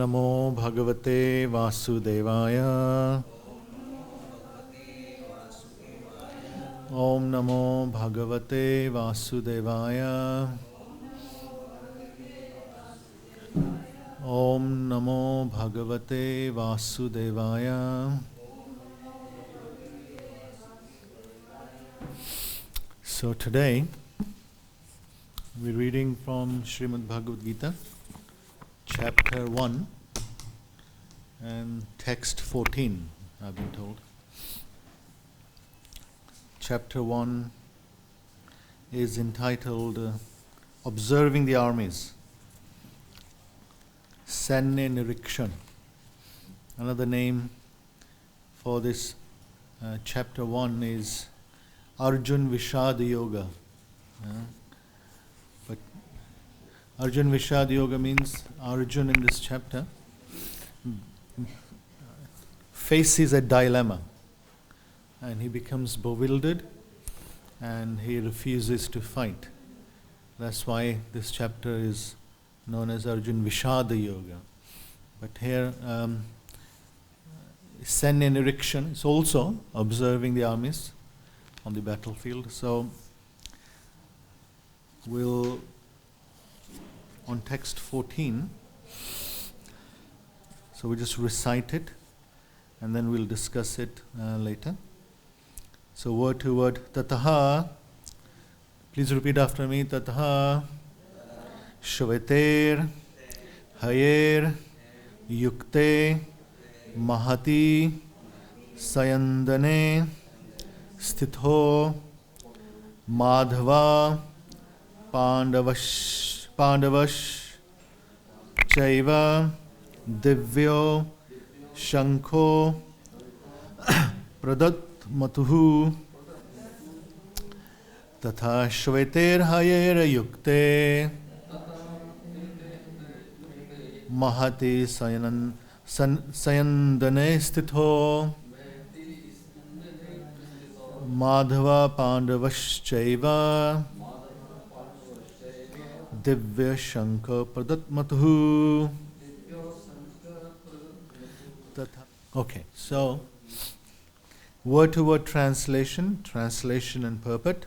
Namo Bhagavate Vasudevaya. Om Namo Bhagavate Vasudevaya. Om Namo Bhagavate Vasudevaya. So today we're reading from Srimad Bhagavad-Gita, chapter 1 and text 14, I've been told. Chapter 1 is entitled Observing the Armies. Senne Nirikshan. Another name for this chapter 1 is Arjun Vishad Yoga. But Arjun Vishad Yoga means Arjun in this chapter faces a dilemma and he becomes bewildered and he refuses to fight. That's why this chapter is known as Arjun Vishad Yoga. But here, Senne Nirikshan is also observing the armies on the battlefield. So we'll, on text 14, so we just recite it and then we'll discuss it later. So word to word, Tataha, please repeat after me, Tataha Shveter Hayer Yukte Mahati Sayandane Stitho Madhava Pandavash Chaiva Divyo Shankho Pradat Matuhu Tatha Shveter Hayer Yukte Mahati Sayandane Stitho Madhava Pandavaschaiva Divya Shankar Pradatmatuhu. Okay, so word to word translation and purport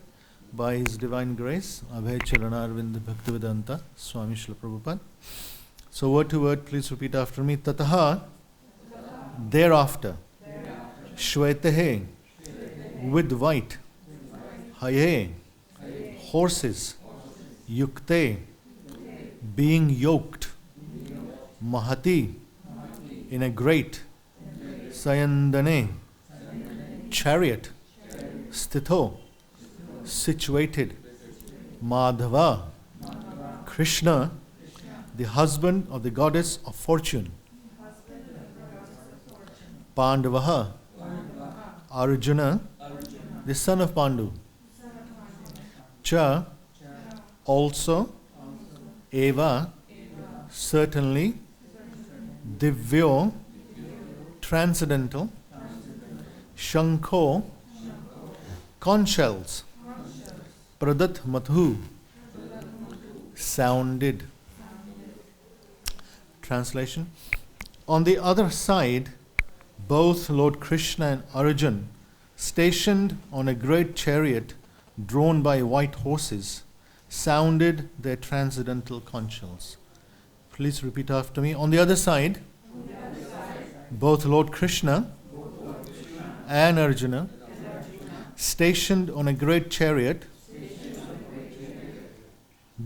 by His Divine Grace, Abhay Charanarvind Bhakti-Vedanta Swami Srila Prabhupada. So word to word, please repeat after me. Tataha, thereafter. Shvetehe, with white. Haye, horses. Yukte, being yoked. Mahati, in a great. Sayandane, chariot. Stitho, situated. Madhava, Krishna, the husband of the goddess of fortune. Pandavaha, Arjuna, the son of Pandu. Cha, also. Eva, certainly. Divyo, transcendental. Shankho, conch shells. Pradat Mathu, sounded. Translation. On the other side, both Lord Krishna and Arjun, stationed on a great chariot drawn by white horses, sounded their transcendental conch shells. Please repeat after me. On the other side, both Lord Krishna and Arjuna, stationed on a great chariot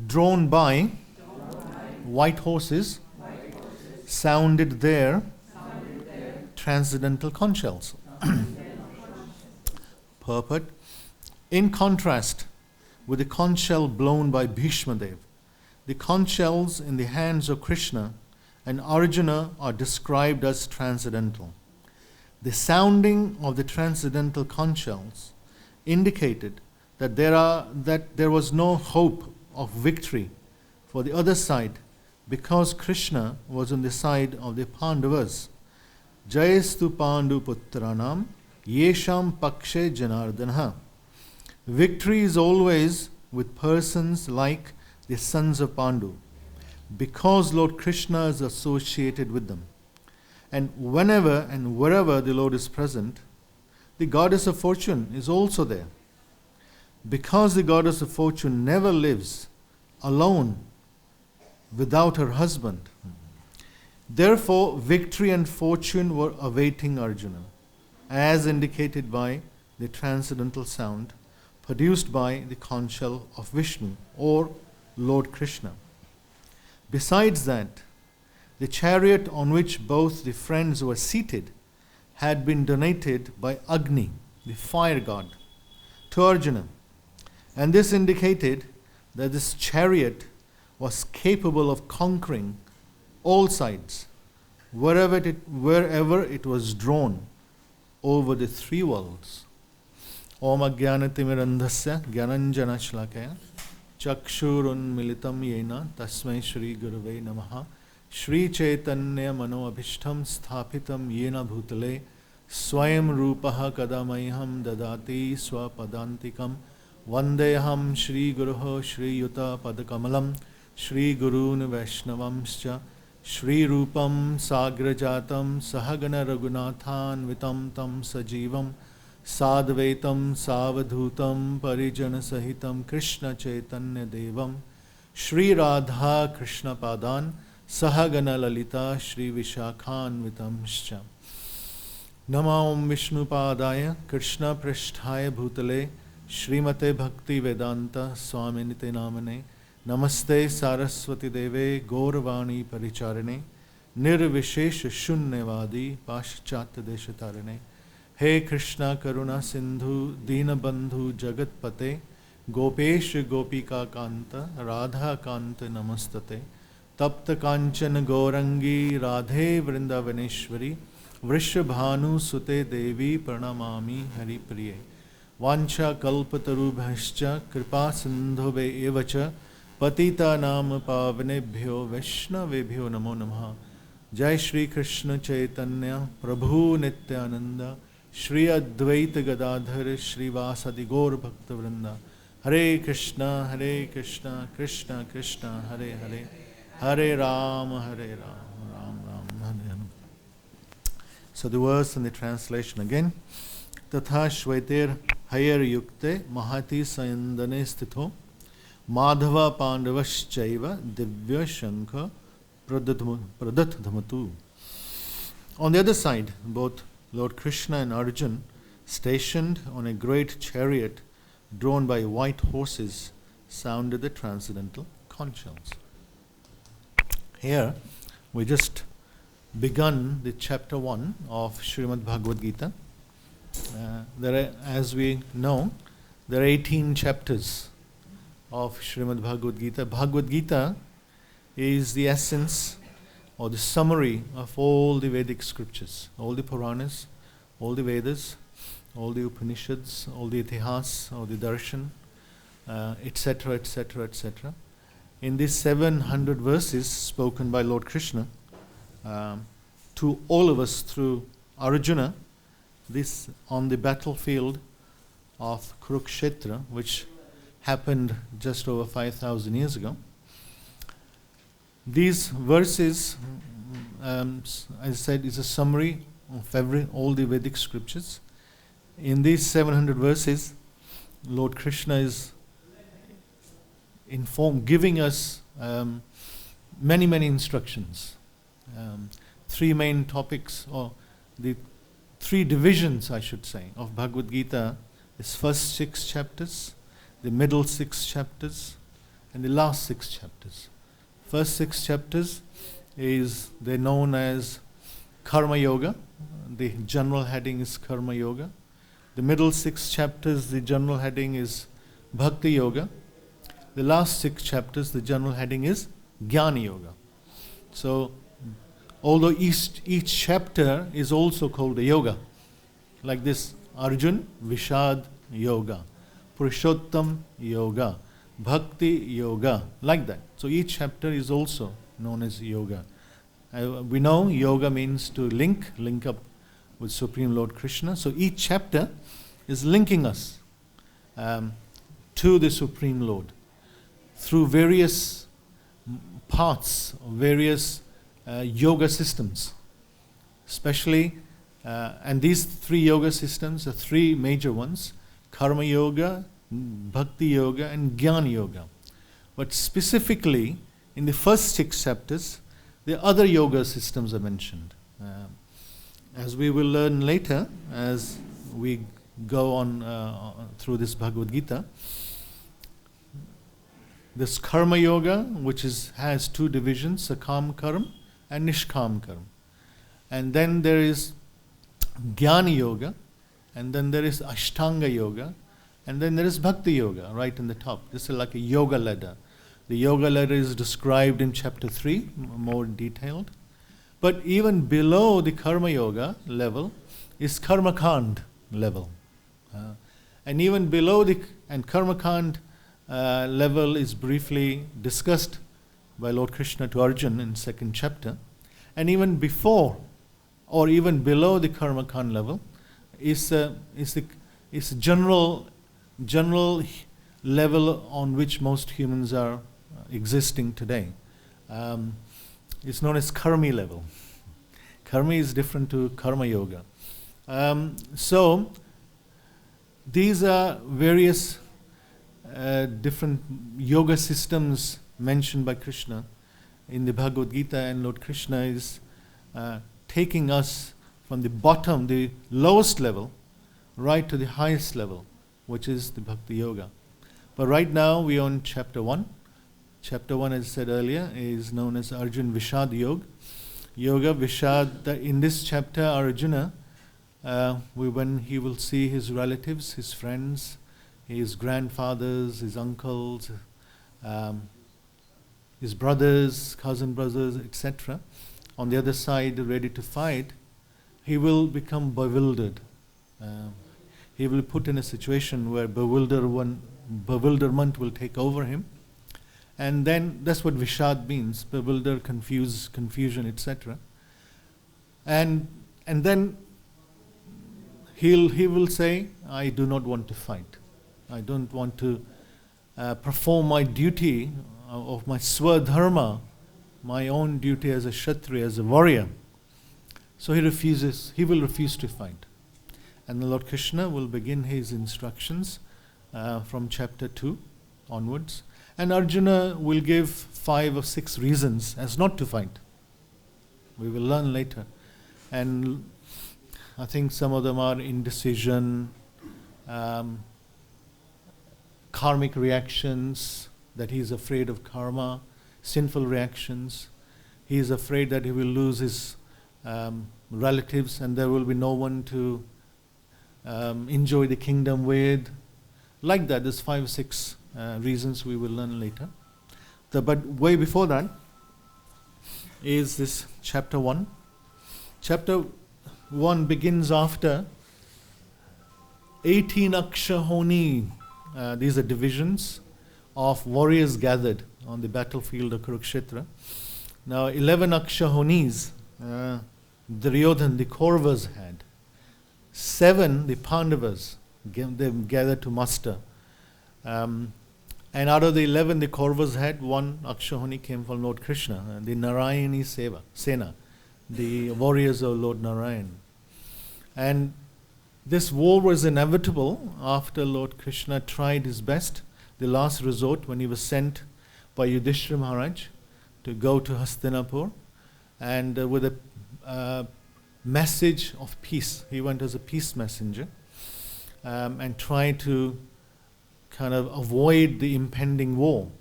drawn by white horses, sounded their transcendental conch shells. Purport. In contrast with the conch shell blown by Bhishma Dev, the conch shells in the hands of Krishna and Arjuna are described as transcendental. The sounding of the transcendental conch shells indicated that there was no hope of victory for the other side, because Krishna was on the side of the Pandavas. Jayastu Pandu Putranam Yesham Pakshe Janardana. Victory is always with persons like the sons of Pandu. because Lord Krishna is associated with them. And whenever and wherever the Lord is present, the goddess of fortune is also there. Because the goddess of fortune never lives alone without her husband, therefore victory and fortune were awaiting Arjuna, as indicated by the transcendental sound produced by the conch shell of Vishnu or Lord Krishna. Besides that, the chariot on which both the friends were seated had been donated by Agni, the fire god, to Arjuna. And this indicated that this chariot was capable of conquering all sides, wherever it was drawn over the three worlds. Om Ajnanatimirandhasya Gyananjana Shlakaya Chakshurunmilitam Yena Tasmai Shri Gurave Namaha Shri Chaitanya Mano Abhishtam Sthapitam Yena Bhutale Swayam Rupaha Kadamayham Dadati Swapadantikam Vandeham Shri Guruho Shri Yuta Padakamalam Shri Gurun Vaishnavamscha Shri Rupam Sagrajatam Sahagana Raghunathan Vitam Tam Sajivam Sadvaitam Savadhutam Parijana Sahitam Krishna Chaitanya Devam Shri Radha Krishna Padan Sahagana Lalita Shri Vishakhan Vitamscha Nama Om Vishnu Padaya Krishna Prishthaya Bhutale Srimate Bhakti Vedanta Swaminite Namane Namaste Saraswati Deve Gauravani Paricharane Nirvishesha Shunyavadi Paschat Deshatarane He Krishna Karuna Sindhu Dinabandhu Jagatpate Gopesh Gopika Kanta Radha Kanta Namastate Tapta Kanchana Gaurangi Radhe Vrindavaneshwari Vrishabhanu Sute Devi Pranamami Hari Priye Vancha Kalpatarubhascha Kripa Sindhove Evacha Patita Nam Pavanebhyo Vaishnavebhyo Namo Namaha Jai Shri Krishna Chaitanya Prabhu Nityananda Shri Advaita Gadadhar Shri Vasadi Gaur Bhakta Vrinda Hare Krishna Krishna Krishna Hare Hare Hare Rama Ram Ram Hare Hare. So the verse and the translation again. Tatha Shveter Hayar Yukte Mahati Sayandane Stitho Madhava Pandavaschaiva Divya Shankha Pradatdhamatu. On the other side, both Lord Krishna and Arjun, stationed on a great chariot drawn by white horses, sounded the transcendental conch shells. Here, we just begun the chapter 1 of Srimad Bhagavad-Gita. As we know, there are 18 chapters of Srimad Bhagavad-Gita. Bhagavad-Gita is the essence or the summary of all the Vedic scriptures, all the Puranas, all the Vedas, all the Upanishads, all the Itihas, all the Darshan, etc., etc., etc. In these 700 verses spoken by Lord Krishna to all of us through Arjuna, this on the battlefield of Kurukshetra, which happened just over 5,000 years ago. These verses, as I said, is a summary of all the Vedic scriptures. In these 700 verses, Lord Krishna is giving us many, many instructions. Three main topics, or the three divisions, I should say, of Bhagavad Gita is first 6 chapters, the middle 6 chapters, and the last 6 chapters. First 6 chapters they're known as Karma Yoga. The general heading is Karma Yoga. The middle 6 chapters, the general heading is Bhakti-yoga. The last 6 chapters, the general heading is Jnana Yoga. So, although each chapter is also called a yoga, like this, Arjun, Vishad Yoga, Purushottam Yoga, Bhakti Yoga, like that. So each chapter is also known as yoga. We know yoga means to link up with Supreme Lord Krishna. So each chapter is linking us to the Supreme Lord through various paths, various yoga systems, especially, and these 3 yoga systems are 3 major ones: karma yoga, bhakti yoga, and jnana yoga. But specifically, in the first 6 chapters, the other yoga systems are mentioned. As we will learn later, as we go on through this Bhagavad-Gita, this karma yoga, which has 2 divisions, sakam karma and nishkam karma. And then there is jnana yoga, and then there is ashtanga yoga, and then there is bhakti yoga right in the top. This is like a yoga ladder. The yoga ladder is described in chapter 3, more detailed. But even below the karma yoga level is karma kand level. And even below and karma kand level is briefly discussed by Lord Krishna to Arjuna in 2nd chapter. And even before or even below the karma kand level is the general level on which most humans are existing today. It's known as karmi level. Karmi is different to karma yoga. So these are various different yoga systems mentioned by Krishna in the Bhagavad-Gita, and Lord Krishna is taking us from the bottom, the lowest level, right to the highest level, which is the bhakti yoga. But right now we are on chapter 1. Chapter 1, as I said earlier, is known as Arjuna Vishad Yoga. Vishad, in this chapter, Arjuna, when he will see his relatives, his friends, his grandfathers, his uncles, his brothers, cousin brothers, etc., on the other side, ready to fight, he will become bewildered. He will be put in a situation where bewilderment will take over him. And then that's what Vishad means: bewilder, confusion, etc. And then he will say, I do not want to fight. I don't want to perform my duty of my swadharma, my own duty as a Kshatriya, as a warrior. So he will refuse to fight. And the Lord Krishna will begin his instructions from chapter 2 onwards. And Arjuna will give 5 or 6 reasons as not to fight. We will learn later. And I think some of them are indecision, karmic reactions, that he is afraid of karma, sinful reactions. He is afraid that he will lose his relatives and there will be no one to enjoy the kingdom with. Like that, there's 5 or 6 reasons we will learn later. But way before that is this chapter 1. Chapter 1 begins after 18 akshahoni. These are divisions of warriors gathered on the battlefield of Kurukshetra. Now 11 akshahonis Duryodhan, the Kauravas, had. 7 the Pandavas, they gathered to muster. And out of the 11 the Kauravas had, 1 akshahoni came from Lord Krishna, the Narayani Sena, the warriors of Lord Narayan. And this war was inevitable after Lord Krishna tried his best, the last resort, when he was sent by Yudhishthira Maharaj to go to Hastinapur, and with a message of peace. He went as a peace messenger and tried to kind of avoid the impending war.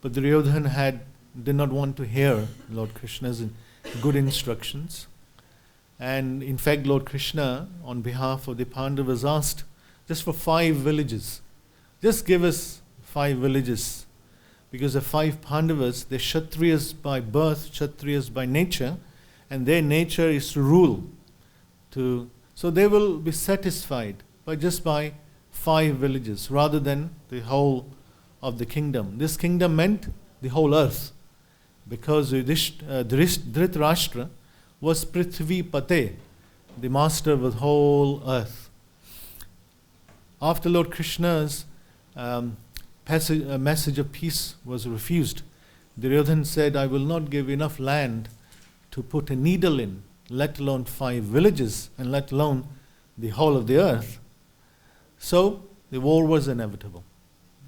But Duryodhan did not want to hear Lord Krishna's good instructions. And in fact, Lord Krishna, on behalf of the Pandavas, asked just for 5 villages. Just give us 5 villages. Because the 5 Pandavas, they're Kshatriyas by birth, Kshatriyas by nature, and their nature is to rule. So they will be satisfied by 5 villages rather than the whole of the kingdom. This kingdom meant the whole earth, because Dhritarashtra was Prithvi Pate, the master of the whole earth. After Lord Krishna's message of peace was refused, Duryodhan said, I will not give enough land to put a needle in, let alone 5 villages, and let alone the whole of the earth. So the war was inevitable.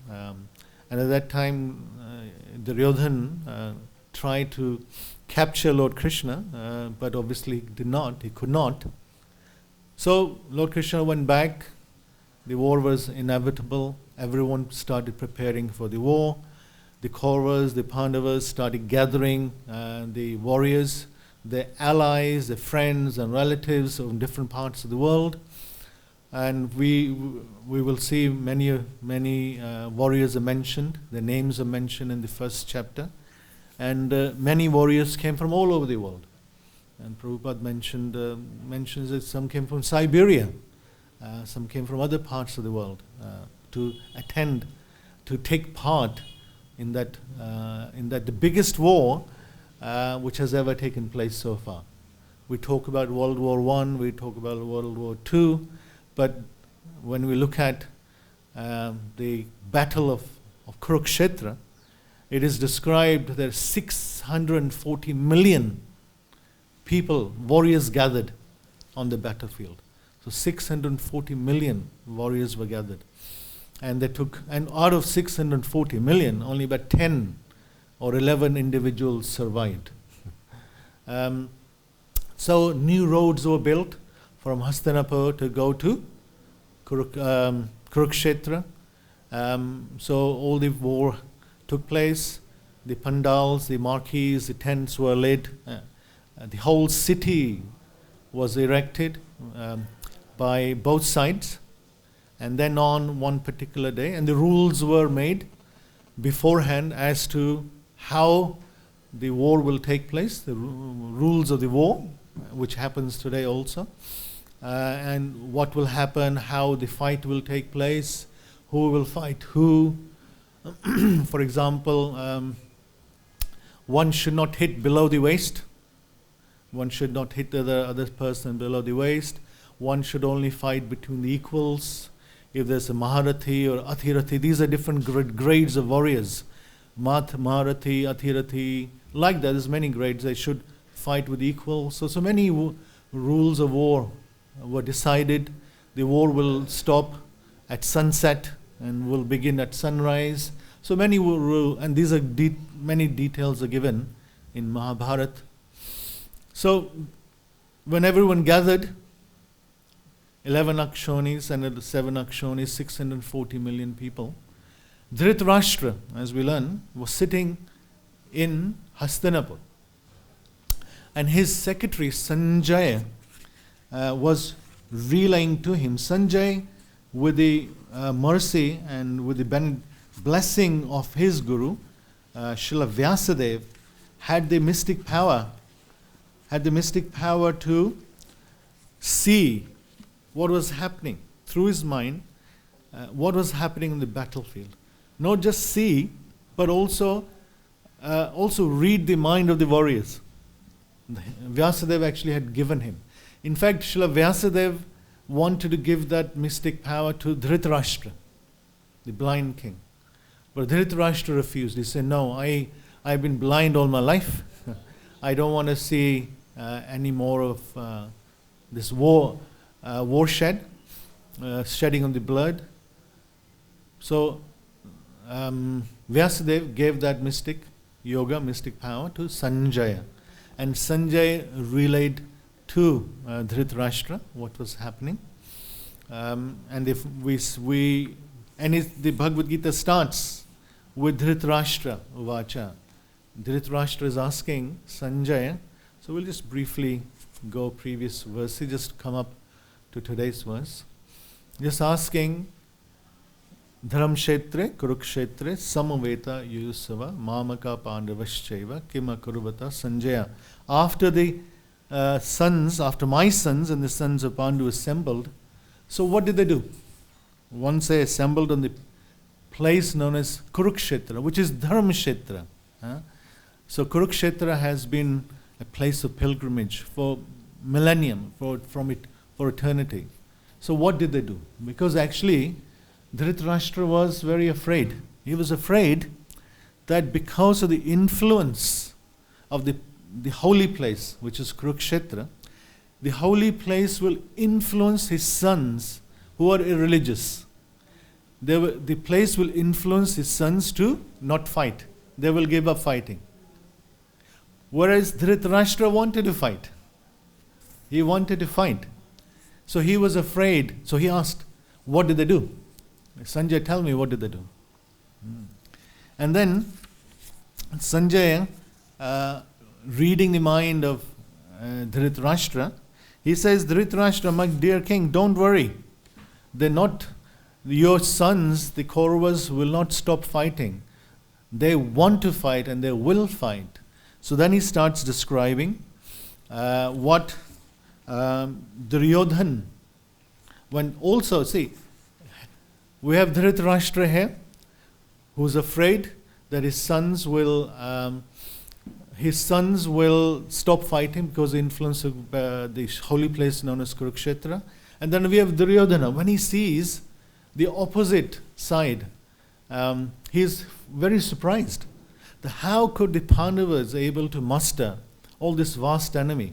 And at that time, Duryodhan tried to capture Lord Krishna, but obviously he could not. So Lord Krishna went back. The war was inevitable. Everyone started preparing for the war. The Kauravas, the Pandavas started gathering the warriors, their allies, their friends and relatives from different parts of the world. And we will see many warriors are mentioned. Their names are mentioned in the first chapter. And many warriors came from all over the world. And Prabhupada mentions that some came from Siberia, some came from other parts of the world to take part in that the biggest war which has ever taken place so far. We talk about World War I, we talk about World War II, but when we look at the Battle of Kurukshetra, it is described that there are 640 million people, warriors gathered on the battlefield. So 640 million warriors were gathered. And out of 640 million, only about 10 or 11 individuals survived. So new roads were built from Hastinapur to go to Kurukshetra. So all the war took place. The pandals, the marquees, the tents were laid. The whole city was erected by both sides. And then on one particular day, and the rules were made beforehand as to how the war will take place, the rules of the war, which happens today also, and what will happen, how the fight will take place, who will fight who. For example, one should not hit below the waist. One should not hit the other person below the waist. One should only fight between the equals. If there's a Maharathi or Athirathi, these are different grades of warriors. Maharathi, Athirathi, like that, there's many grades. They should fight with equals. So many rules of war were decided. The war will stop at sunset and will begin at sunrise. So many rules, and these are many details are given in Mahabharata. So when everyone gathered, 11 Akshonis and 7 Akshonis, 640 million people, Dhritarashtra, as we learn, was sitting in Hastinapur. And his secretary, Sanjaya, was relaying to him. Sanjay, with the mercy and with the blessing of his guru, Srila Vyasadeva, had the mystic power to see what was happening through his mind, what was happening in the battlefield. Not just see, but also read the mind of the warriors. Vyasadeva actually had given him. In fact, Srila Vyasadeva wanted to give that mystic power to Dhritarashtra, the blind king. But Dhritarashtra refused. He said, no, I've been blind all my life. I don't want to see any more of this shedding of the blood. So Vyasadeva gave that mystic power to Sanjaya. And Sanjay relayed to Dhritarashtra what was happening. And if the Bhagavad-Gita starts with Dhritarashtra Uvacha. Dhritarashtra is asking Sanjaya. So we'll just briefly go previous verse, just come up to today's verse. Just asking, Dharam Kshetre, Kurukshetre, Samaveta Yusava, Mamaka Pandavaschaiva, Kima Kuruvata Sanjaya. After after my sons and the sons of Pandu assembled, so what did they do? Once they assembled on the place known as Kurukshetra, which is Dharmkshetra. So Kurukshetra has been a place of pilgrimage for millennium, for eternity. So what did they do? Because actually, Dhritarashtra was very afraid. He was afraid that because of the influence of the holy place, which is Kurukshetra, the holy place will influence his sons who are irreligious. The place will influence his sons to not fight. They will give up fighting. Whereas Dhritarashtra wanted to fight. He wanted to fight. So he was afraid. So he asked, what did they do? Sanjay, tell me, what did they do? And then Sanjay, reading the mind of Dhritarashtra, he says, Dhritarashtra, my dear king, don't worry. They're not, your sons, the Kauravas, will not stop fighting. They want to fight and they will fight. So then he starts describing what Duryodhan, when also, see, we have Dhritarashtra here, who's afraid that his sons will stop fighting because of the influence of the holy place known as Kurukshetra. And then we have Duryodhana. When he sees the opposite side, he's very surprised. How could the Pandavas able to muster all this vast enemy?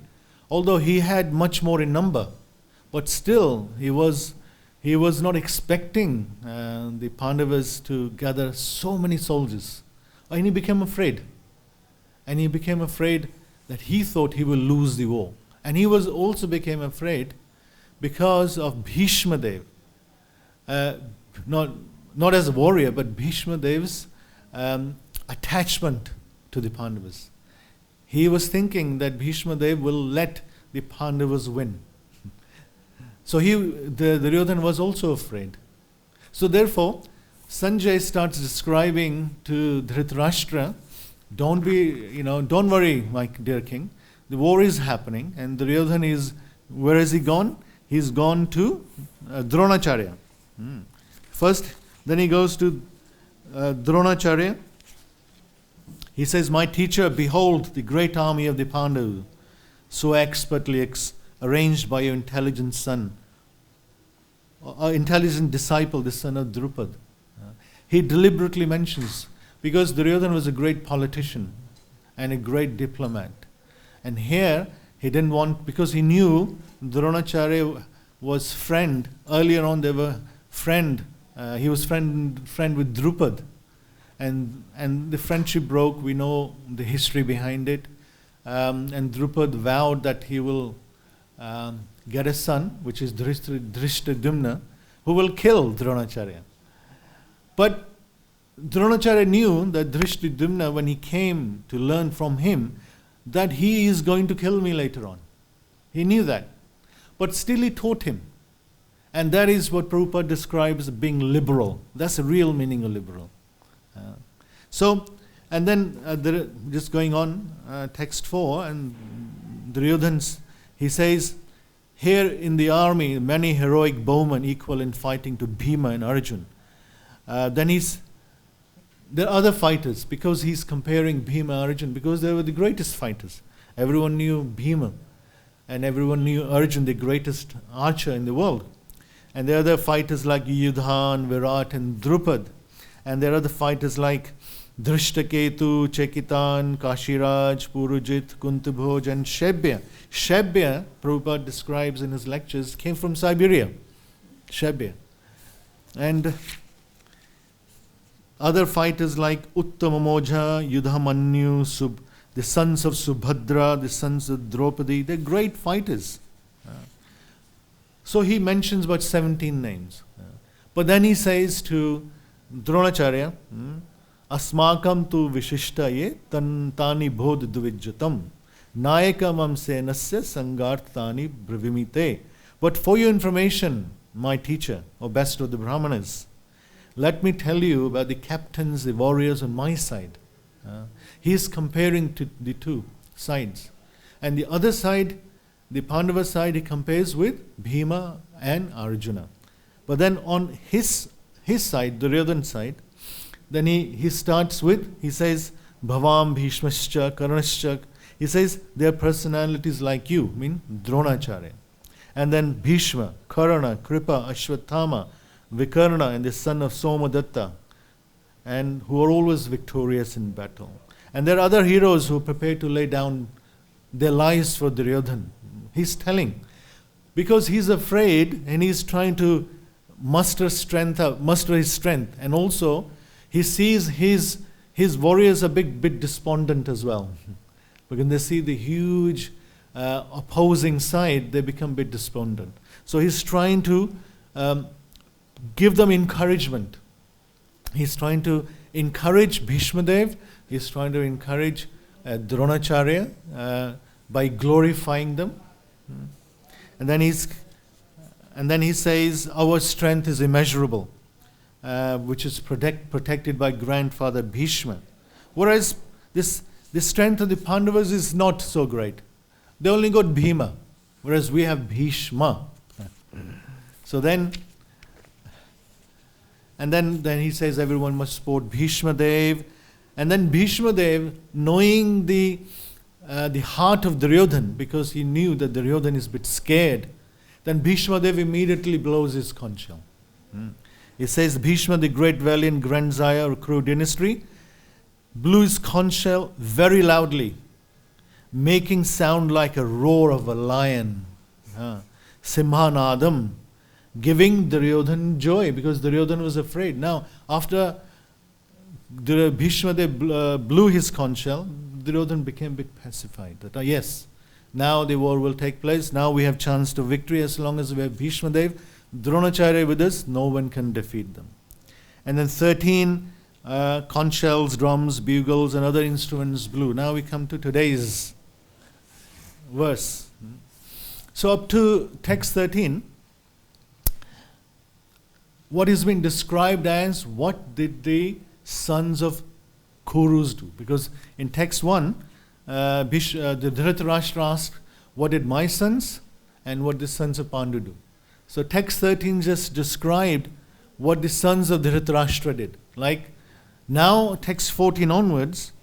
Although he had much more in number, but still he was not expecting the Pandavas to gather so many soldiers. And he became afraid. And he became afraid that he thought he will lose the war. And he also became afraid because of Bhishma Dev. Not as a warrior, but Bhishma Dev's attachment to the Pandavas. He was thinking that Bhishma Dev will let the Pandavas win. So the Duryodhana was also afraid. So therefore, Sanjay starts describing to Dhritarashtra, don't worry, my dear king. The war is happening, and Duryodhana where has he gone? He's gone to Dronacharya. First, then he goes to Dronacharya. He says, my teacher, behold the great army of the Pandavas, so expertly arranged by your intelligent son, intelligent disciple, the son of Drupad. He deliberately mentions, because Duryodhana was a great politician and a great diplomat. And here, he didn't want, because he knew Dronacharya was friend. Earlier on, they were friend. He was friend with Drupad. And the friendship broke. We know the history behind it. And Drupad vowed that he will get a son, which is Drishtadumna, who will kill Dronacharya. But Dronacharya knew that Drishtadumna, when he came to learn from him, that he is going to kill me later on. He knew that. But still he taught him. And that is what Prabhupada describes as being liberal. That's the real meaning of liberal. And then just going on, text 4, and Duryodhana, he says, here in the army, many heroic bowmen equal in fighting to Bhima and Arjun. There are other fighters, because he's comparing Bhima and Arjun, because they were the greatest fighters. Everyone knew Bhima, and everyone knew Arjun, the greatest archer in the world. And there are other fighters like Yudhan, Virat, and Drupad. And there are other fighters like Drishtaketu, Chekitan, Kashiraj, Purujit, Kuntubhoj, and Shebya. Shebya, Prabhupada describes in his lectures, came from Siberia. Shebya. And other fighters like Uttamamoja, Yudhamanyu, the sons of Subhadra, the sons of Draupadi, they're great fighters. So he mentions about 17 names. But then he says to Dronacharya, Asmakam tu vishishtaye tani bodh dvijjatam nayakam amsenasya sangartani bravimite. But for your information, my teacher, or best of the Brahmanas, let me tell you about the captains, the warriors on my side. He is comparing to the two sides. And the other side, the Pandava side, he compares with Bhima and Arjuna. But then on his side, Duryodhana side, then he starts with, he says, Bhavam, Bhishmascha, Karnascha. He says, their personalities like you, mean Dronacharya. And then Bhishma, Karna, Kripa, Ashwathama, Vikarna, and the son of Somadatta. and who are always victorious in battle. And there are other heroes who prepare to lay down their lives for Duryodhana. He's telling, because he's afraid and he's trying to muster his strength, and also he sees his warriors a bit despondent as well. Because when they see the huge opposing side, they become a bit despondent. So he's trying to give them encouragement. He's trying to encourage Bhishma Dev. He's trying to encourage Dronacharya by glorifying them. And then he says, our strength is immeasurable, which is protected by grandfather Bhishma. Whereas this strength of the Pandavas is not so great. They only got Bhima, whereas we have Bhishma. So then he says everyone must support Bhishma Dev. And then Bhishma Dev, knowing the heart of Duryodhana, because he knew that Duryodhana is a bit scared, then Bhishma Dev immediately blows his conch shell. He says, Bhishma, the great valiant grandsire of Kuru dynasty, blew his conch shell very loudly, making sound like a roar of a lion. Simhanadam, giving Duryodhana joy, because Duryodhana was afraid. Now, after Bhishma Dev blew his conch shell, Duryodhana became a bit pacified. That yes, now the war will take place. Now we have chance to victory. As long as we have Bhishma Dev, Dronacharya with us, no one can defeat them. And then 13 conch shells, drums, bugles, and other instruments blew. Now we come to today's verse. So up to text 13, what is being described as what did the sons of Kurus do? Because in text 1, the Dhritarashtra asked, what did my sons and what the sons of Pandu do? So text 13 just described what the sons of Dhritarashtra did. Like now text 14 onwards,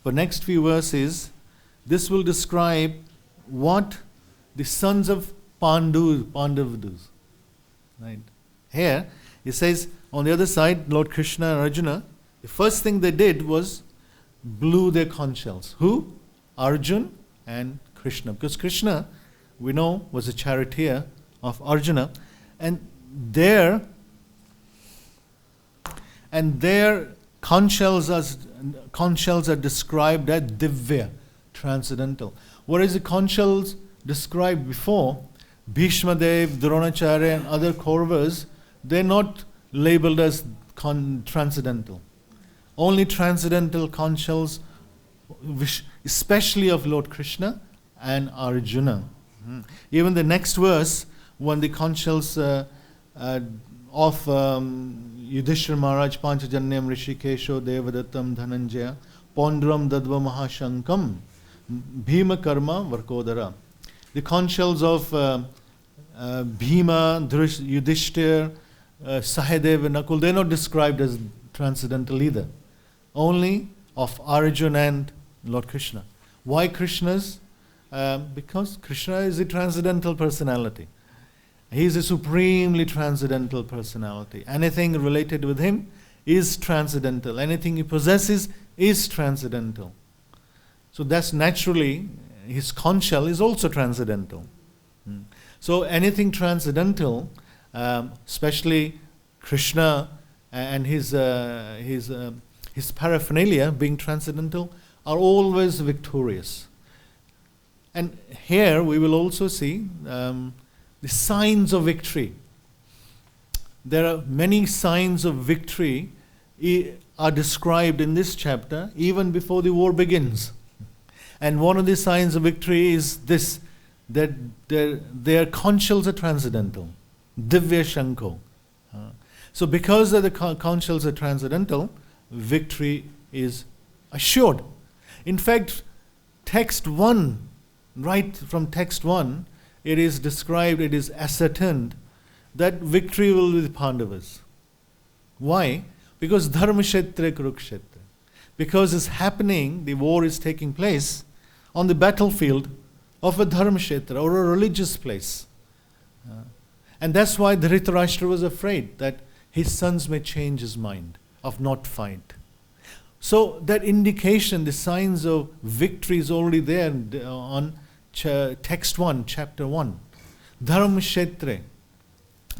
for next few verses, this will describe what the sons of Pandav do. Right? Here, it says, on the other side, Lord Krishna and Arjuna, the first thing they did was blew their conch shells. Who? Arjun and Krishna. Because Krishna, we know, was a charioteer of Arjuna. And their conch shells are described as divya, transcendental. Whereas the conch shells described before, Bhishma Dev, Dronacharya and other Kauravas, they're not labeled as transcendental. Only transcendental conch shells, especially of Lord Krishna and Arjuna. Even the next verse, when the conch shells of Yudhishthira Maharaj, Panchajanyam Rishikesho Devadattam Dhananjaya, Pondram Dadva Mahashankam, Bhima Karma Varkodara. The conch shells of Bhima, Yudhishthira, Sahadev and Nakul, they're not described as transcendental either. Only of Arjuna and Lord Krishna. Why Krishna's? Because Krishna is a transcendental personality. He is a supremely transcendental personality. Anything related with him is transcendental. Anything he possesses is transcendental. So that's naturally, his conch shell is also transcendental. So anything transcendental, especially Krishna and his paraphernalia being transcendental, are always victorious. And here we will also see the signs of victory. There are many signs of victory are described in this chapter even before the war begins. And one of the signs of victory is this, that their conch shells are transcendental. Divya Shanko. So because the conch shells are transcendental, victory is assured. In fact, text 1, right from text 1, it is described, it is ascertained that victory will be the Pandavas. Why? Because Dharmashetra Kurukshetra. Because it's happening, the war is taking place on the battlefield of a Dharmashetra or a religious place. And that's why Dhritarashtra was afraid that his sons may change his mind of not fight. So that indication, the signs of victory is already there on text 1, chapter 1. Dharma Kshetre.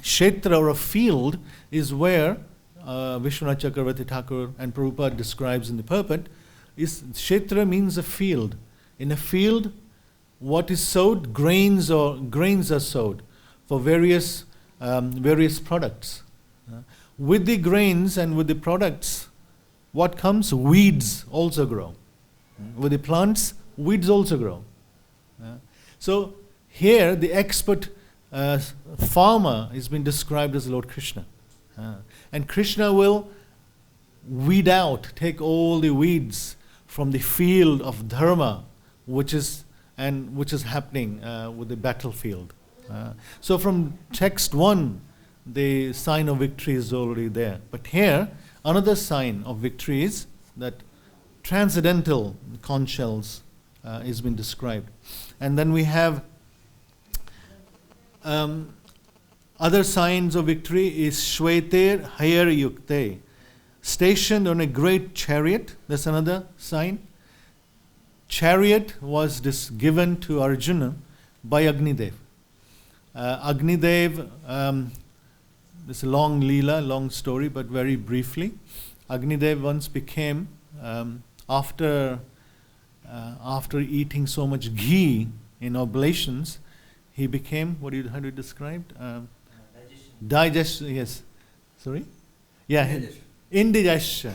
Kshetra, or a field, is where Vishwanath Chakravarti Thakur and Prabhupada describes in the purport. Kshetra means a field. In a field, what is sowed? Grains are sowed for various products. With the grains and with the products, what comes? Weeds also grow. With the plants, weeds also grow. So here, the expert farmer has been described as Lord Krishna. And Krishna will weed out, take all the weeds from the field of dharma, which is happening with the battlefield. So from text 1, the sign of victory is already there. But here, another sign of victory is that transcendental conch shells has been described. And then we have other signs of victory is Shweter Hayar Yukte, stationed on a great chariot. That's another sign. Chariot was given to Arjuna by Agnidev. Agnidev, this is a long leela, long story, but very briefly. Agnidev once became, after eating so much ghee in oblations, he became, how do you describe? Digestion, yes. Sorry? Yeah, indigestion.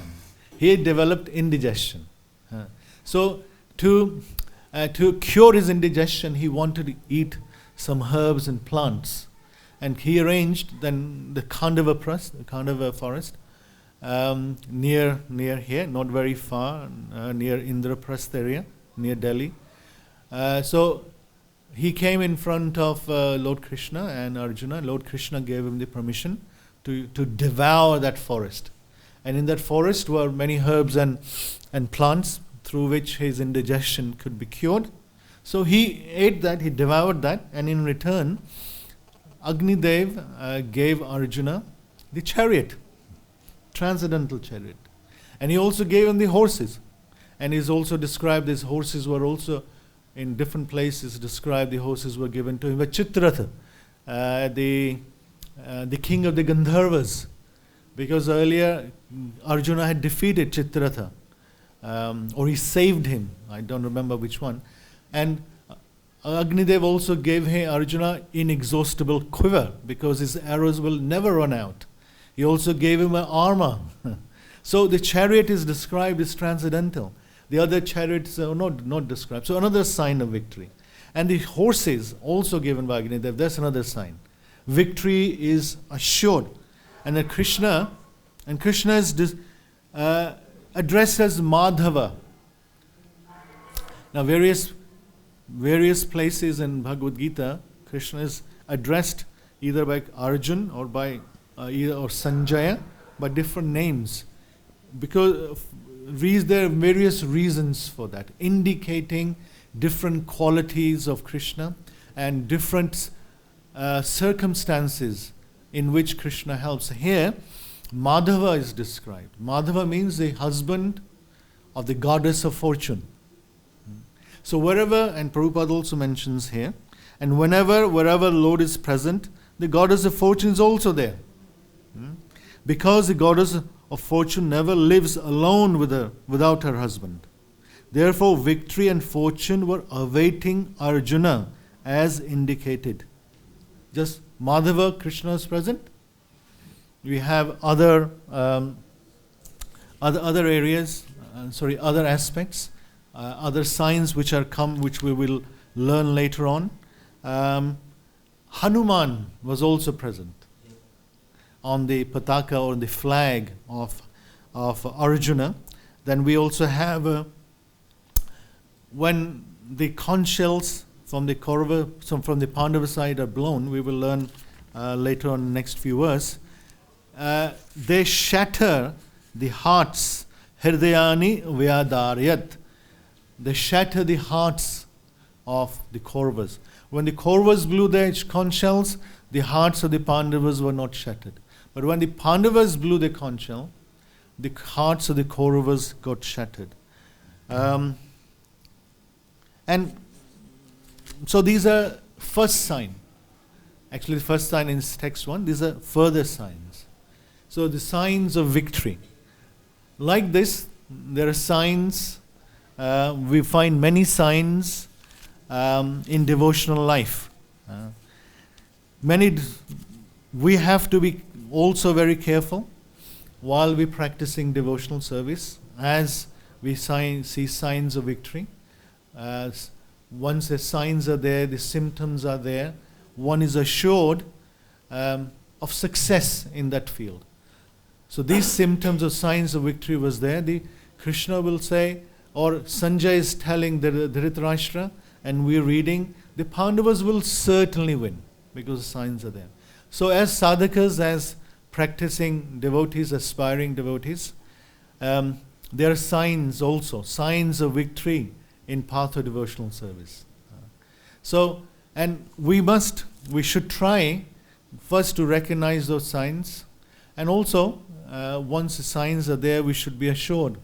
He developed indigestion. So to cure his indigestion, he wanted to eat some herbs and plants. And he arranged then the Khandava forest near here, not very far, near Indraprastha area, near Delhi. So he came in front of Lord Krishna and Arjuna. Lord Krishna gave him the permission to devour that forest. And in that forest were many herbs and plants through which his indigestion could be cured. So he ate that, he devoured that, and in return, Agnidev gave Arjuna the chariot, transcendental chariot. And he also gave him the horses. And he's also described these horses were also in different places described, the horses were given to him. But Chitratha, the king of the Gandharvas, because earlier Arjuna had defeated Chitratha, or he saved him, I don't remember which one. And Agnidev also gave Arjuna inexhaustible quiver, because his arrows will never run out. He also gave him an armor. So the chariot is described as transcendental. The other chariots are not described. So another sign of victory. And the horses also given by Agnidev, that's another sign. Victory is assured. And that Krishna is addressed as Madhava. Now various places in Bhagavad-Gita, Krishna is addressed either by Arjun or by or Sanjaya by different names, because there are various reasons for that, indicating different qualities of Krishna and different circumstances in which Krishna helps. Here, Madhava is described. Madhava means the husband of the goddess of fortune. So wherever, and Prabhupada also mentions here, and wherever Lord is present, the goddess of fortune is also there. Because the goddess of fortune never lives alone without her husband. Therefore, victory and fortune were awaiting Arjuna as indicated. Just Madhava, Krishna is present. We have other areas, other aspects, other signs which we will learn later on. Hanuman was also present on the pataka or the flag of Arjuna. Then we also have when the conch shells from the Pandava side are blown, we will learn later on in the next few verses. They shatter the hearts. Hridayani vyadaryat. They shatter the hearts of the Kauravas. When the Kauravas blew their conch shells, the hearts of the Pandavas were not shattered. But when the Pandavas blew their conch shell, the hearts of the Kauravas got shattered. And so these are first sign. Actually, the first sign in text 1, these are further signs. So the signs of victory. Like this, there are signs, we find many signs in devotional life. We have to be also very careful while we're practicing devotional service, as we see signs of victory. Once the signs are there, the symptoms are there, one is assured of success in that field. So these symptoms or signs of victory was there. Krishna will say, or Sanjay is telling Dhritarashtra, and we're reading, the Pandavas will certainly win because the signs are there. So as sadhakas, as practicing devotees, aspiring devotees, there are signs also, signs of victory in path of devotional service. And we should try first to recognize those signs, and also once the signs are there, we should be assured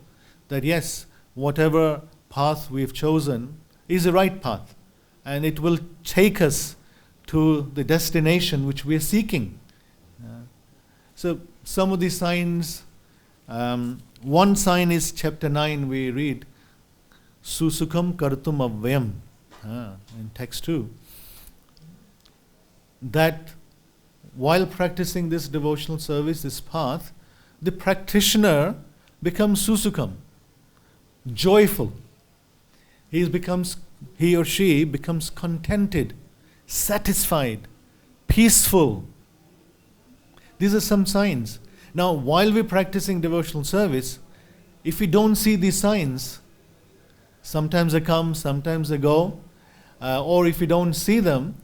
that yes, whatever path we've chosen is the right path, and it will take us to the destination which we are seeking. So some of the signs, one sign is chapter 9, we read, Susukham kartum avyam, in text 2, that while practicing this devotional service, this path, the practitioner becomes susukham, joyful. He or she becomes contented, satisfied, peaceful. These are some signs. Now, while we're practicing devotional service, if we don't see these signs, sometimes they come, sometimes they go, or if we don't see them,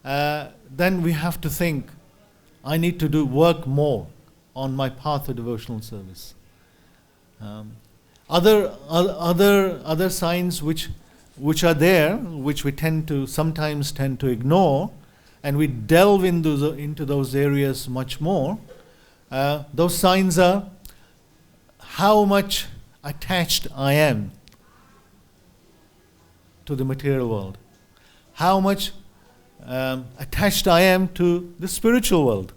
then we have to think, I need to work more on my path of devotional service. Other signs which are there, which we sometimes tend to ignore, and we delve into those areas much more. Those signs are how much attached I am to the material world, how much attached I am to the spiritual world,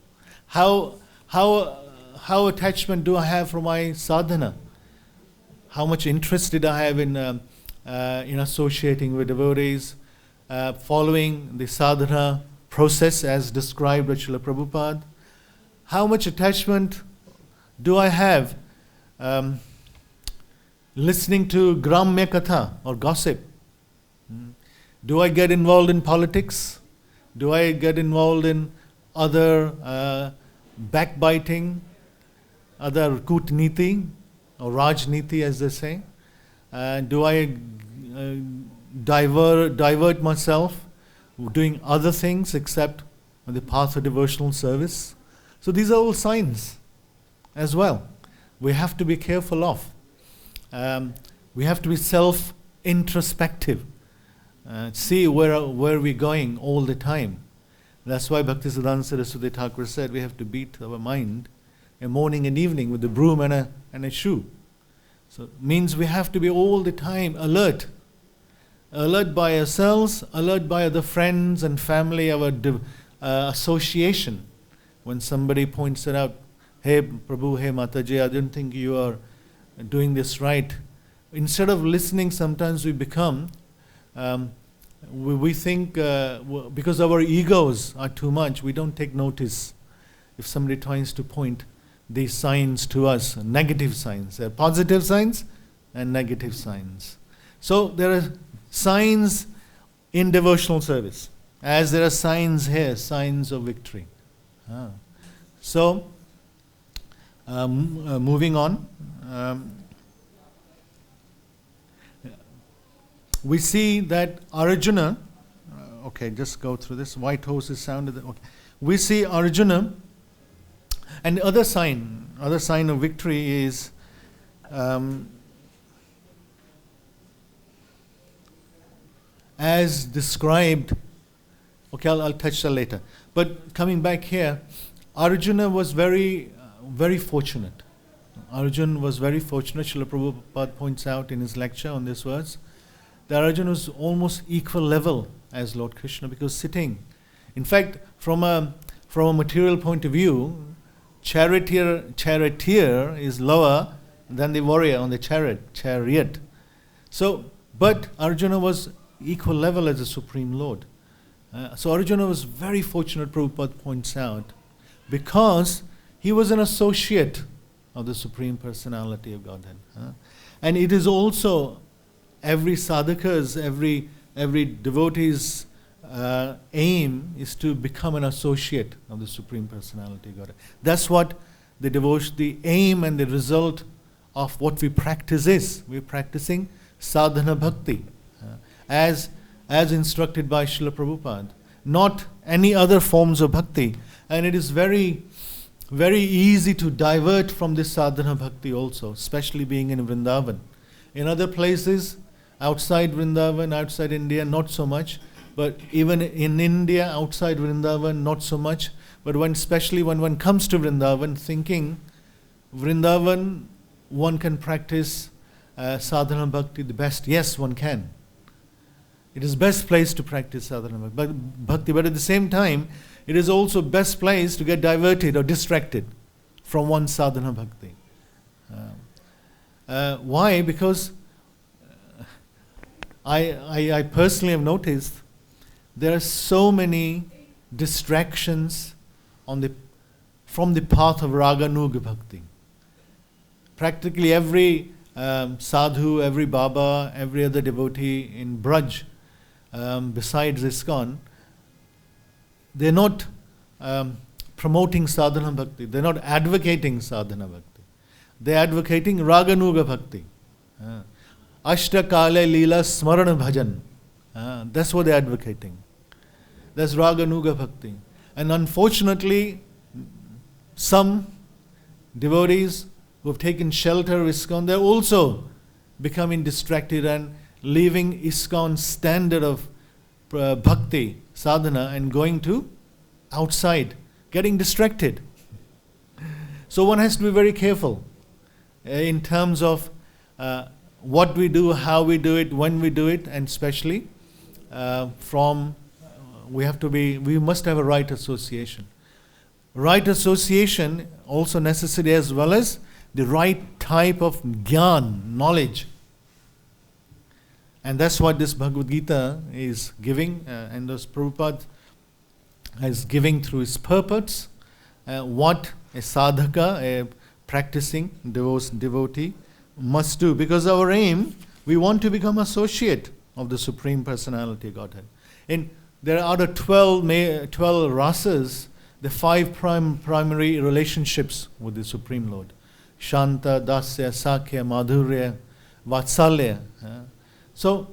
how attachment do I have for my sadhana, how much interest did I have in associating with devotees, following the sadhana process as described by Srila Prabhupada, how much attachment do I have listening to Gramya Katha or gossip? Do I get involved in politics? Do I get involved in other backbiting, other kutniti or rajniti as they say? Do I divert myself doing other things except on the path of devotional service? So these are all signs as well. We have to be careful of. We have to be self-introspective. See where we're going all the time. That's why Bhaktisiddhanta Saraswati Thakur said we have to beat our mind morning and evening with a broom and a shoe. So it means we have to be all the time alert. Alert by ourselves, alert by other friends and family, our association. When somebody points it out, hey Prabhu, hey Mataji, I don't think you are doing this right. Instead of listening, sometimes we become, we think, because our egos are too much, we don't take notice if somebody tries to point these signs to us, negative signs. There are positive signs and negative signs. So there are signs in devotional service, as there are signs here, signs of victory. So, moving on, we see that Arjuna, okay, just go through this. White horse is sounded. Okay. We see Arjuna, and the other sign of victory is as described. Okay, I'll touch that later. But coming back here, Arjuna was very, very fortunate. Arjun was very fortunate. Srila Prabhupada points out in his lecture on this verse that Arjun was almost equal level as Lord Krishna, because sitting. In fact, from a material point of view, charioteer is lower than the warrior on the chariot. So, but Arjuna was equal level as the Supreme Lord. So Arjuna was very fortunate, Prabhupada points out, because he was an associate of the Supreme Personality of Godhead. And it is also every sadhaka's, every devotee's aim is to become an associate of the Supreme Personality of Godhead. That's what the aim and the result of what we practice is. We're practicing sadhana bhakti, as instructed by Srila Prabhupada, not any other forms of bhakti. And it is very, very easy to divert from this sadhana bhakti also, especially being in Vrindavan. In other places, outside Vrindavan, outside India, not so much. But even in India, outside Vrindavan, not so much. But especially when one comes to Vrindavan, thinking Vrindavan, one can practice sadhana bhakti the best. Yes, one can. It is best place to practice sadhana bhakti. But at the same time, it is also best place to get diverted or distracted from one sadhana bhakti. Why? Because I personally have noticed there are so many distractions from the path of raga nuga bhakti. Practically every sadhu, every baba, every other devotee in Braj, besides ISKCON, they're not promoting sadhana bhakti. They're not advocating sadhana bhakti. They're advocating raga nuga bhakti. Ashta kale leela smarana bhajan. That's what they're advocating. That's raga nuga bhakti. And unfortunately, some devotees who have taken shelter of ISKCON, they're also becoming distracted and leaving ISKCON's standard of bhakti, sadhana, and going to outside, getting distracted. So one has to be very careful in terms of what we do, how we do it, when we do it, and especially we must have a right association. Right association also necessary, as well as the right type of gyan, knowledge. And that's what this Bhagavad-Gita is giving, and those Prabhupada is giving through his purports, what a sadhaka, a practicing devotee must do. Because our aim, we want to become associate of the Supreme Personality of Godhead. There are other 12 rasas, the 5 primary relationships with the Supreme Lord. Shanta, Dasya, Sakya, Madhurya, Vatsalya. So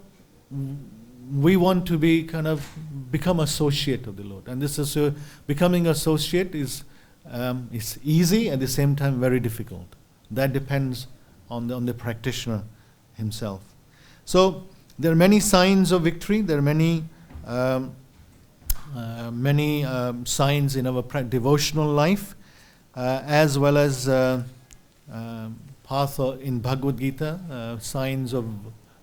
we want to become associate of the Lord. And this is becoming associate is easy, at the same time very difficult. That depends on the practitioner himself. So there are many signs of victory. There are many signs in our devotional life, as well as path in Bhagavad-Gita, signs of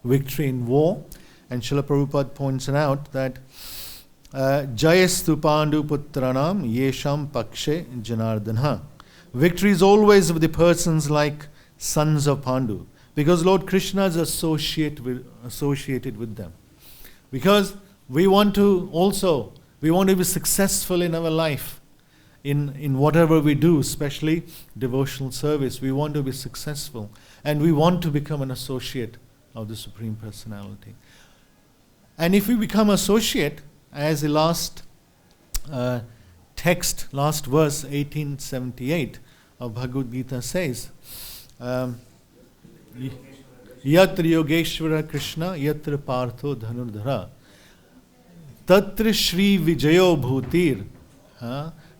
victory in war. And Srila Prabhupada points out that Jayastu Pandu Putranam Yesham Pakshe Janardana. Victory is always with the persons like sons of Pandu, because Lord Krishna is associated with them. Because we want to be successful in our life, in whatever we do, especially devotional service. We want to be successful, and we want to become an associate of the Supreme Personality. And if we become associate, as the last verse 1878 of Bhagavad-Gita says, Yatra Yogeshwara Krishna, Yatra Partho Dhanurdhara, Tatra Shri Vijayo Bhutir,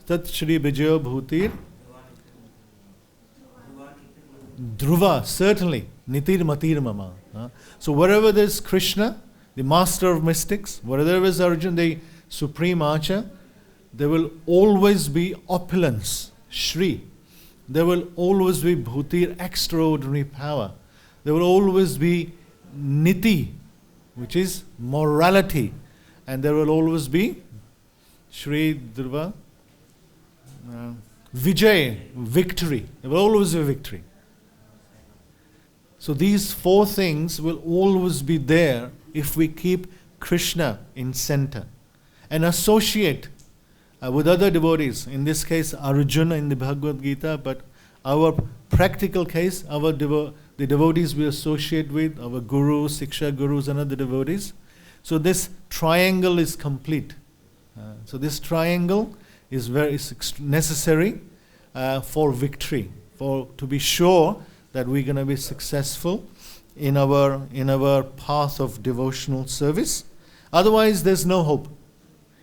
Tat Shri Vijayo Bhutir, Dhruva, certainly, Nitir Matir Mama. So wherever there is Krishna, the master of mystics, wherever there is Arjuna, the supreme archer, there will always be opulence, Shri. there will always be bhutir, extraordinary power. There will always be niti, which is morality. And there will always be Shri Durva, Vijay, victory. There will always be victory. So these four things will always be there if we keep Krishna in center and associate with other devotees. In this case, Arjuna in the Bhagavad-Gita, but our practical case, the devotees we associate with, our gurus, Siksha gurus and other devotees. So this triangle is complete. So this triangle is very necessary for victory, to be sure that we're going to be successful in our path of devotional service. Otherwise, there's no hope.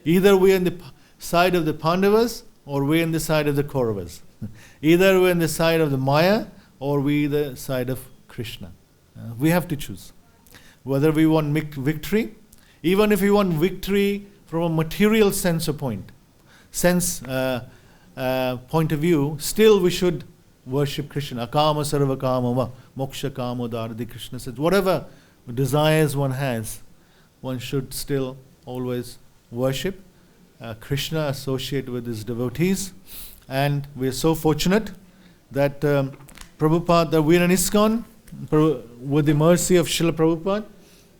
Either we're on the side of the Pandavas or we're on the side of the Kauravas. Either we're on the side of the Maya or we're the side of Krishna. We have to choose whether we want victory. Even if we want victory from a material point of view, still we should worship Krishna. Akama sarva kama moksha kama dharadi. Krishna says, whatever desires one has, one should still always worship Krishna, associate with his devotees. And we are so fortunate that Prabhupada, that we are in ISKCON, with the mercy of Srila Prabhupada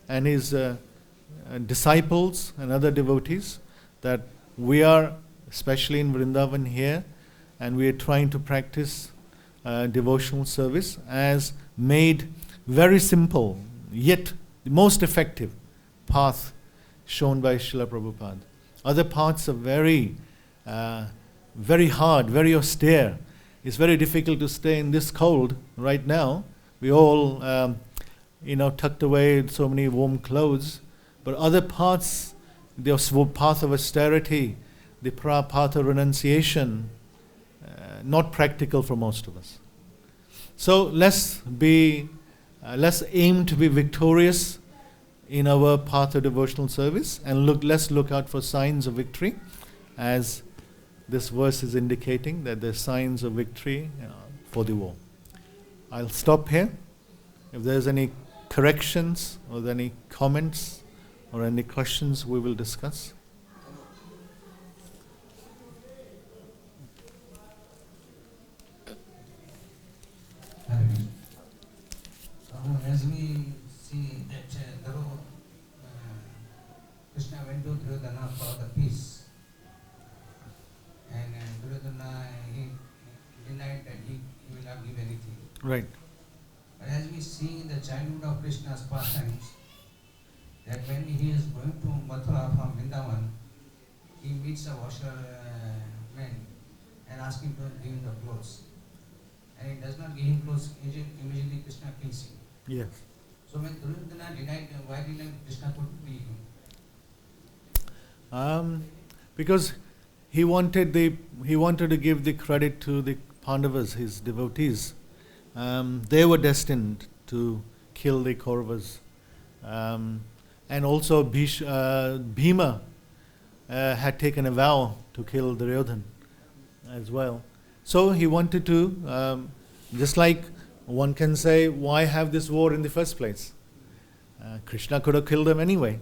and his disciples and other devotees, that we are, especially in Vrindavan here, and we are trying to practice devotional service as made very simple, yet the most effective path shown by Srila Prabhupada. Other paths are very hard, very austere. It's very difficult to stay in this cold right now. We all, tucked away in so many warm clothes. But other paths, the path of austerity, the path of renunciation, not practical for most of us. So let's aim to be victorious in our path of devotional service, and let's look out for signs of victory, as this verse is indicating that there's signs of victory for the war. I'll stop here. If there's any corrections or any comments or any questions, we will discuss. As we see that Krishna went to Duryodhana for the peace, and Duryodhana he denied that he will not give anything. Right. But as we see in the childhood of Krishna's pastimes, that when he is going to Mathura from Vrindavan, he meets a washerman and asks him to give him the clothes. And he does not give him clothes, immediately Krishna kills him. Yes. So when Duryodhana denied, why didn't Krishna put free him? Because he wanted to give the credit to the Pandavas, his devotees. They were destined to kill the Kauravas. And also Bhima had taken a vow to kill Duryodhana as well. So he wanted to, just like one can say, why have this war in the first place? Krishna could have killed them anyway.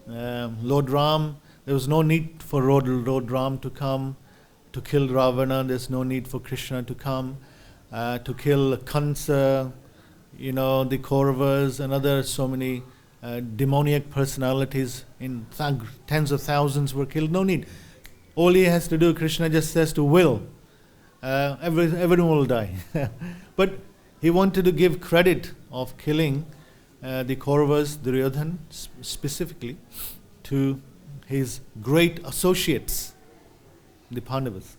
Lord Ram, there was no need for Lord Ram to come to kill Ravana. There's no need for Krishna to come to kill Kansa, the Kauravas and other so many demoniac personalities in tens of thousands were killed. No need. All he has to do, Krishna just says to will. Everyone will die. But he wanted to give credit of killing the Kauravas, Duryodhana specifically, to his great associates, the Pandavas.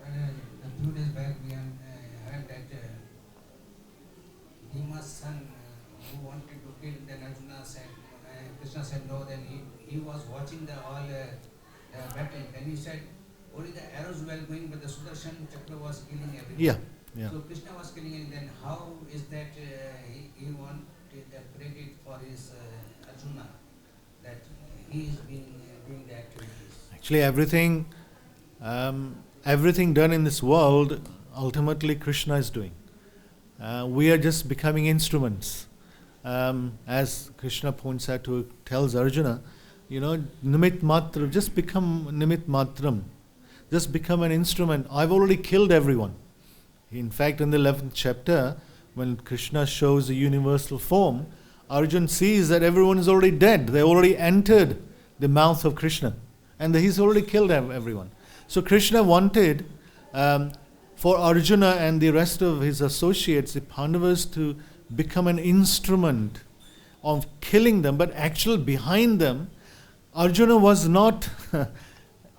A few days back we heard that Bhima's son who wanted to kill, then Arjuna said, Krishna said no, then he was watching all battle, and he said only the arrows were going, but the Sudarshan Chakra was killing everything. Yeah. So Krishna was killing it, then how is that he wanted the credit for his Arjuna, that he is doing the activities? Actually, everything everything done in this world, ultimately Krishna is doing. We are just becoming instruments. As Krishna points out tells Arjuna, nimit matra, just become nimit matram. Just become an instrument. I've already killed everyone. In fact, in the 11th chapter, when Krishna shows the universal form, Arjuna sees that everyone is already dead. They already entered the mouth of Krishna. And he's already killed everyone. So Krishna wanted for Arjuna and the rest of his associates, the Pandavas, to become an instrument of killing them. But actually behind them, Arjuna was not...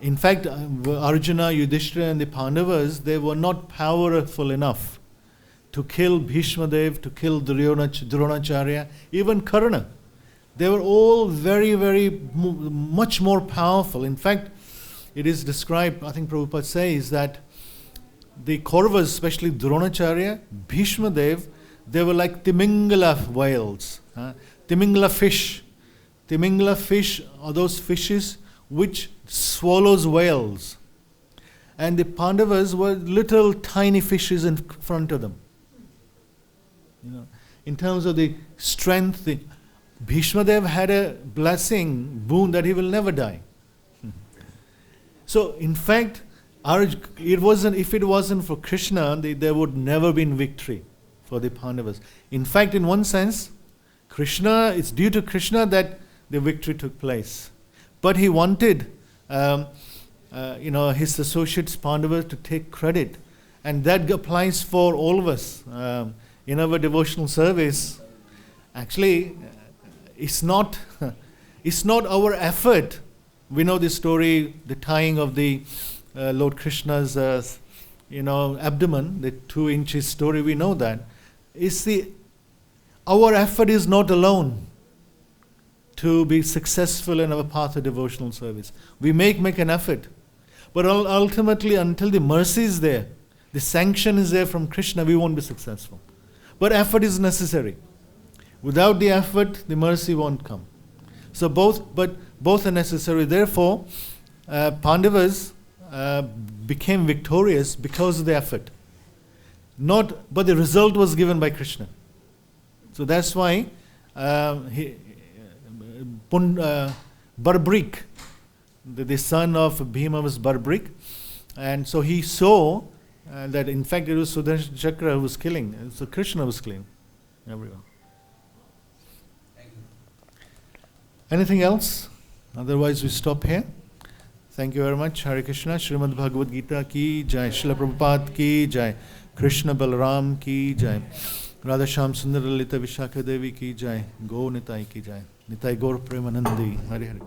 In fact, Arjuna, Yudhishthira and the Pandavas, they were not powerful enough to kill Bhishma Dev, to kill Dronacharya, even Karna. They were all very, very much more powerful. In fact, it is described, I think Prabhupada says, that the Kauravas, especially Dronacharya, Bhishma Dev, they were like Timingala whales, Timingala fish. Timingala fish are those fishes which swallows whales. And the Pandavas were little tiny fishes in front of them. In terms of the strength, Bhishma Dev had a boon that he will never die. So, in fact, if it wasn't for Krishna, there would never been victory for the Pandavas. In fact, in one sense, it's due to Krishna that the victory took place. But he wanted, his associates Pandavas to take credit, and that applies for all of us in our devotional service. Actually, it's not our effort. We know the story, the tying of the Lord Krishna's, abdomen, the 2 inches story. We know that. Our effort is not alone to be successful in our path of devotional service. We make an effort. But ultimately, until the mercy is there, the sanction is there from Krishna, we won't be successful. But effort is necessary. Without the effort, the mercy won't come. So both are necessary. Therefore, Pandavas became victorious because of the effort. But the result was given by Krishna. So that's why Barbrik, the son of Bhima, was Barbrik, and so he saw that in fact it was Sudarshan Chakra who was killing, so Krishna was killing everyone. Thank you. Anything else? Otherwise we stop here. Thank you very much. Hare Krishna. Srimad Bhagavad-Gita ki jai. Srila Prabhupada ki jai. Krishna Balaram ki jai. Radha Shyam Sundar Lalita Vishakha Devi ki jai. Go Nitai ki jai. Nitai Gaur Premanandi. Hare Hare.